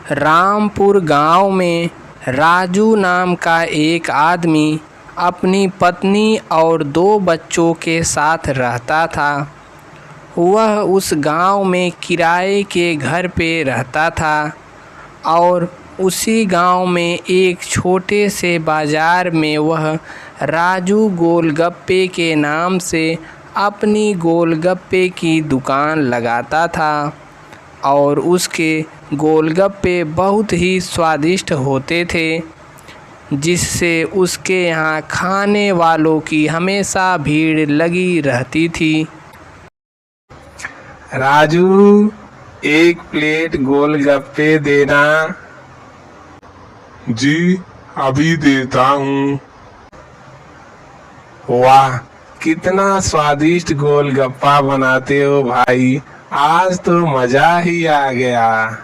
रामपुर गांव में राजू नाम का एक आदमी अपनी पत्नी और 2 बच्चों के साथ रहता था। वह उस गांव में किराए के घर पे रहता था और उसी गांव में एक छोटे से बाज़ार में वह राजू गोलगप्पे के नाम से अपनी गोलगप्पे की दुकान लगाता था और उसके गोलगप्पे बहुत ही स्वादिष्ट होते थे, जिससे उसके यहाँ खाने वालों की हमेशा भीड़ लगी रहती थी। राजू, 1 प्लेट गोलगप्पे देना। जी, अभी देता हूँ। वाह, कितना स्वादिष्ट गोलगप्पा बनाते हो भाई, आज तो मजा ही आ गया।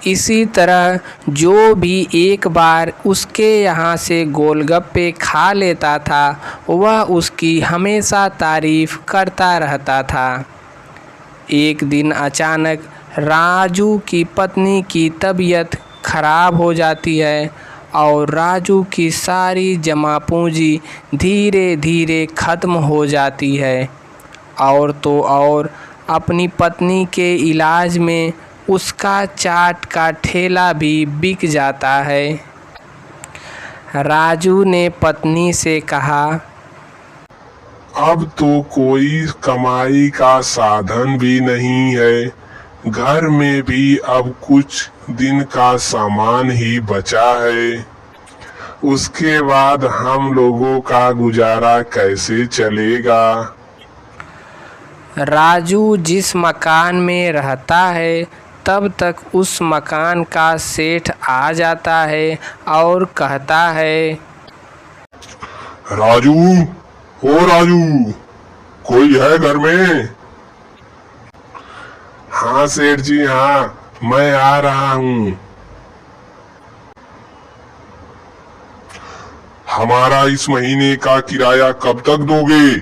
इसी तरह जो भी एक बार उसके यहाँ से गोलगप्पे खा लेता था वह उसकी हमेशा तारीफ करता रहता था। एक दिन अचानक राजू की पत्नी की तबीयत खराब हो जाती है और राजू की सारी जमा पूंजी धीरे धीरे ख़त्म हो जाती है और तो और अपनी पत्नी के इलाज में उसका चाट का ठेला भी बिक जाता है। राजू ने पत्नी से कहा, अब तो कोई कमाई का साधन भी नहीं है, घर में भी अब कुछ दिन का सामान ही बचा है। उसके बाद हम लोगों का गुजारा कैसे चलेगा? राजू जिस मकान में रहता है तब तक उस मकान का सेठ आ जाता है और कहता है, राजू, ओ राजू, कोई है घर में? हाँ सेठ जी, हाँ मैं आ रहा हूँ। हमारा इस महीने का किराया कब तक दोगे?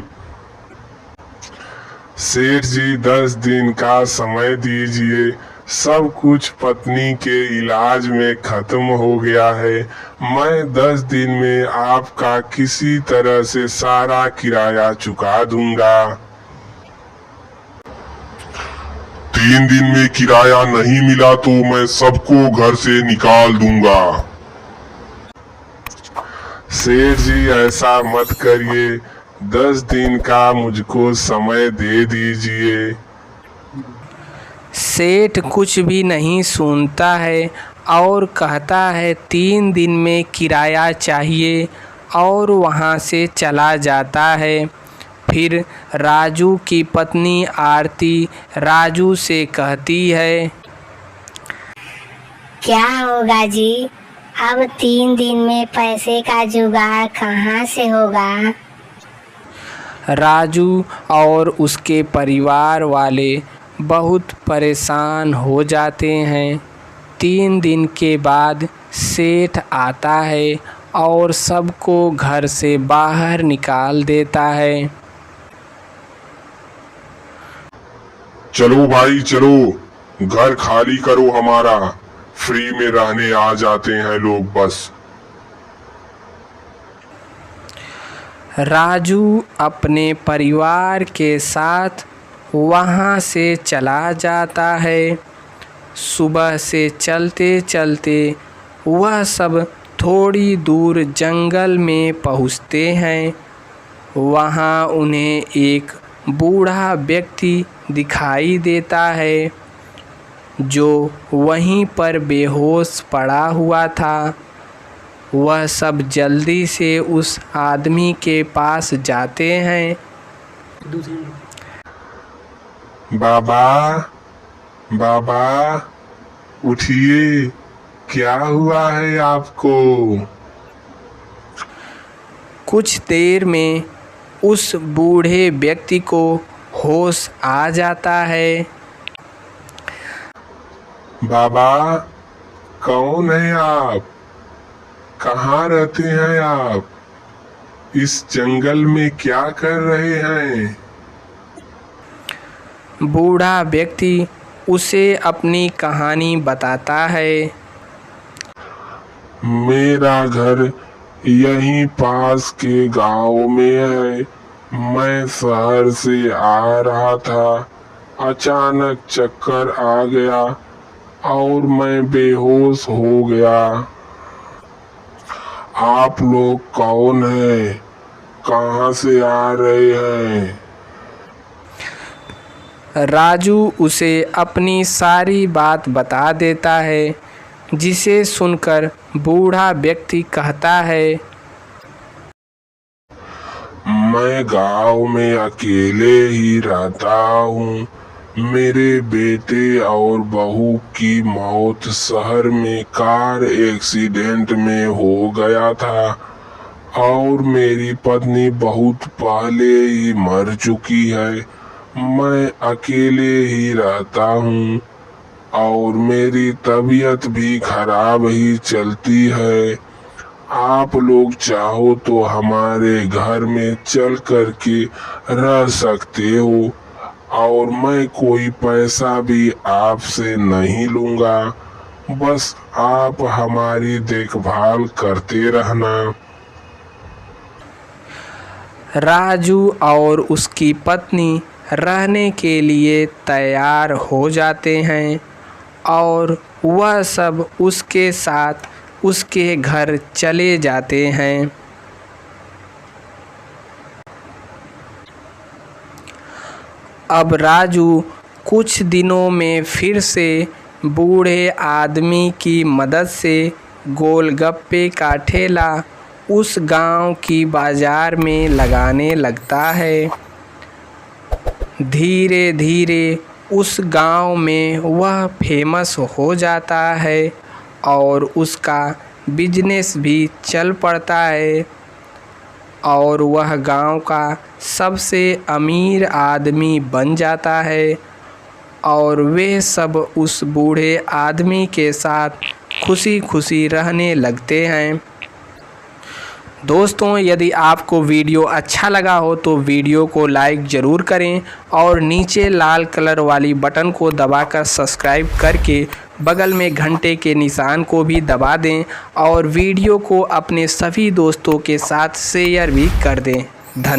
सेठ जी, 10 दिन का समय दीजिए, सब कुछ पत्नी के इलाज में खत्म हो गया है। मैं 10 दिन में आपका किसी तरह से सारा किराया चुका दूंगा। 3 दिन में किराया नहीं मिला तो मैं सबको घर से निकाल दूंगा। सेठ जी, ऐसा मत करिए, 10 दिन का मुझको समय दे दीजिए। सेठ कुछ भी नहीं सुनता है और कहता है 3 दिन में किराया चाहिए और वहाँ से चला जाता है। फिर राजू की पत्नी आरती राजू से कहती है, क्या होगा जी, अब 3 दिन में पैसे का जुगाड़ कहाँ से होगा? राजू और उसके परिवार वाले बहुत परेशान हो जाते हैं। 3 दिन के बाद सेठ आता है और सबको घर से बाहर निकाल देता है। चलो भाई चलो, घर खाली करो हमारा, फ्री में रहने आ जाते हैं लोग बस। राजू अपने परिवार के साथ वहाँ से चला जाता है। सुबह से चलते चलते वह सब थोड़ी दूर जंगल में पहुँचते हैं। वहाँ उन्हें एक बूढ़ा व्यक्ति दिखाई देता है जो वहीं पर बेहोश पड़ा हुआ था। वह सब जल्दी से उस आदमी के पास जाते हैं। बाबा, बाबा, उठिए, क्या हुआ है आपको? कुछ देर में उस बूढ़े व्यक्ति को होश आ जाता है। बाबा, कौन है आप? कहाँ रहते हैं आप? इस जंगल में क्या कर रहे हैं? बूढ़ा व्यक्ति उसे अपनी कहानी बताता है। मेरा घर यहीं पास के गांव में है। मैं शहर से आ रहा था, अचानक चक्कर आ गया और मैं बेहोश हो गया। आप लोग कौन हैं? कहाँ से आ रहे हैं? राजू उसे अपनी सारी बात बता देता है, जिसे सुनकर बूढ़ा व्यक्ति कहता है, मैं गांव में अकेले ही रहता हूँ। मेरे बेटे और बहू की मौत शहर में कार एक्सीडेंट में हो गया था और मेरी पत्नी बहुत पहले ही मर चुकी है। मैं अकेले ही रहता हूँ और मेरी तबीयत भी खराब ही चलती है। आप लोग चाहो तो हमारे घर में चल कर के रह सकते हो और मैं कोई पैसा भी आपसे नहीं लूँगा। बस आप हमारी देखभाल करते रहना। राजू और उसकी पत्नी रहने के लिए तैयार हो जाते हैं और वह सब उसके साथ उसके घर चले जाते हैं। अब राजू कुछ दिनों में फिर से बूढ़े आदमी की मदद से गोलगप्पे का ठेला उस गांव की बाजार में लगाने लगता है। धीरे धीरे उस गांव में वह फेमस हो जाता है और उसका बिजनेस भी चल पड़ता है और वह गांव का सबसे अमीर आदमी बन जाता है और वे सब उस बूढ़े आदमी के साथ खुशी खुशी रहने लगते हैं। दोस्तों, यदि आपको वीडियो अच्छा लगा हो तो वीडियो को लाइक ज़रूर करें और नीचे लाल कलर वाली बटन को दबाकर सब्सक्राइब करके बगल में घंटे के निशान को भी दबा दें और वीडियो को अपने सभी दोस्तों के साथ शेयर भी कर दें। धन्यवाद।